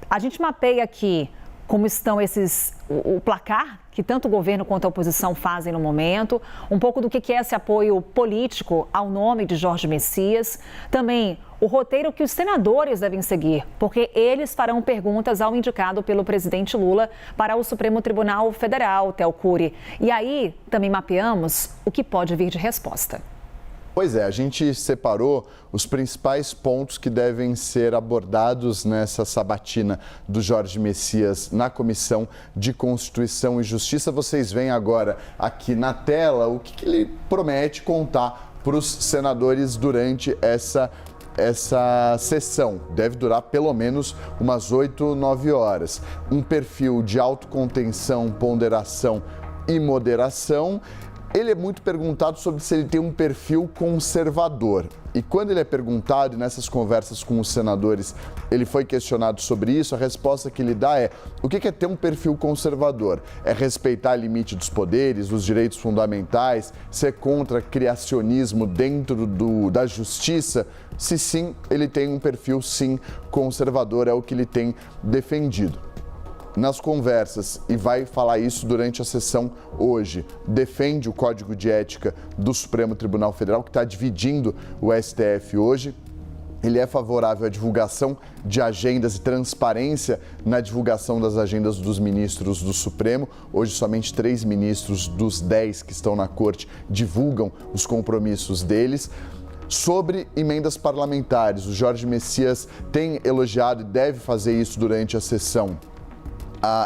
A gente mapeia aqui como estão o placar que tanto o governo quanto a oposição fazem no momento, um pouco do que é esse apoio político ao nome de Jorge Messias, também o roteiro que os senadores devem seguir, porque eles farão perguntas ao indicado pelo presidente Lula para o Supremo Tribunal Federal, Théo Cury. E aí também mapeamos o que pode vir de resposta. Pois é, a gente separou os principais pontos que devem ser abordados nessa sabatina do Jorge Messias na Comissão de Constituição e Justiça. Vocês veem agora aqui na tela o que ele promete contar para os senadores durante essa sessão. Deve durar pelo menos umas 8, 9 horas. Um perfil de autocontenção, ponderação e moderação. Ele é muito perguntado sobre se ele tem um perfil conservador. E quando ele é perguntado, nessas conversas com os senadores, ele foi questionado sobre isso, a resposta que ele dá é: o que é ter um perfil conservador? É respeitar o limite dos poderes, dos direitos fundamentais, ser contra criacionismo dentro da justiça? Se sim, ele tem um perfil, sim, conservador, é o que ele tem defendido. Nas conversas, e vai falar isso durante a sessão hoje, defende o Código de Ética do Supremo Tribunal Federal, que está dividindo o STF hoje. Ele é favorável à divulgação de agendas e transparência na divulgação das agendas dos ministros do Supremo. Hoje, somente 3 ministros dos 10 que estão na corte divulgam os compromissos deles. Sobre emendas parlamentares, o Jorge Messias tem elogiado e deve fazer isso durante a sessão.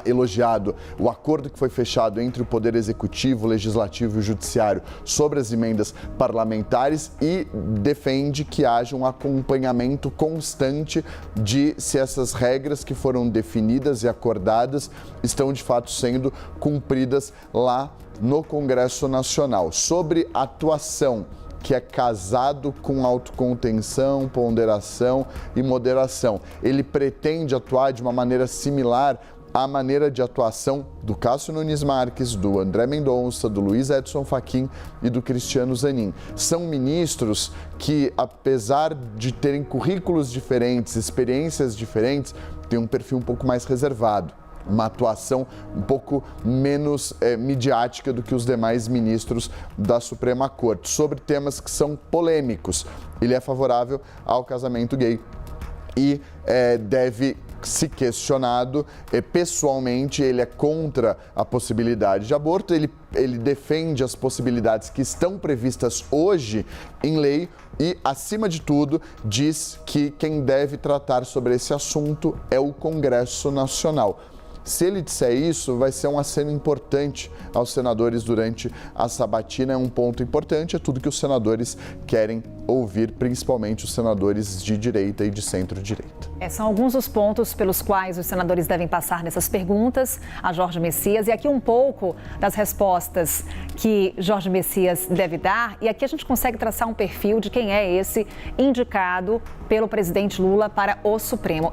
Elogiado o acordo que foi fechado entre o Poder Executivo, Legislativo e o Judiciário sobre as emendas parlamentares e defende que haja um acompanhamento constante de se essas regras que foram definidas e acordadas estão de fato sendo cumpridas lá no Congresso Nacional. Sobre atuação, que é casado com autocontenção, ponderação e moderação. Ele pretende atuar de uma maneira similar à maneira de atuação do Cássio Nunes Marques, do André Mendonça, do Luiz Edson Fachin e do Cristiano Zanin. São ministros que, apesar de terem currículos diferentes, experiências diferentes, têm um perfil um pouco mais reservado. Uma atuação um pouco menos midiática do que os demais ministros da Suprema Corte. Sobre temas que são polêmicos, ele é favorável ao casamento gay e deve se questionado. Pessoalmente, ele é contra a possibilidade de aborto, ele defende as possibilidades que estão previstas hoje em lei e, acima de tudo, diz que quem deve tratar sobre esse assunto é o Congresso Nacional. Se ele disser isso, vai ser um aceno importante aos senadores durante a sabatina. É um ponto importante, é tudo que os senadores querem ouvir, principalmente os senadores de direita e de centro-direita. São alguns dos pontos pelos quais os senadores devem passar nessas perguntas a Jorge Messias. E aqui um pouco das respostas que Jorge Messias deve dar. E aqui a gente consegue traçar um perfil de quem é esse indicado pelo presidente Lula para o Supremo.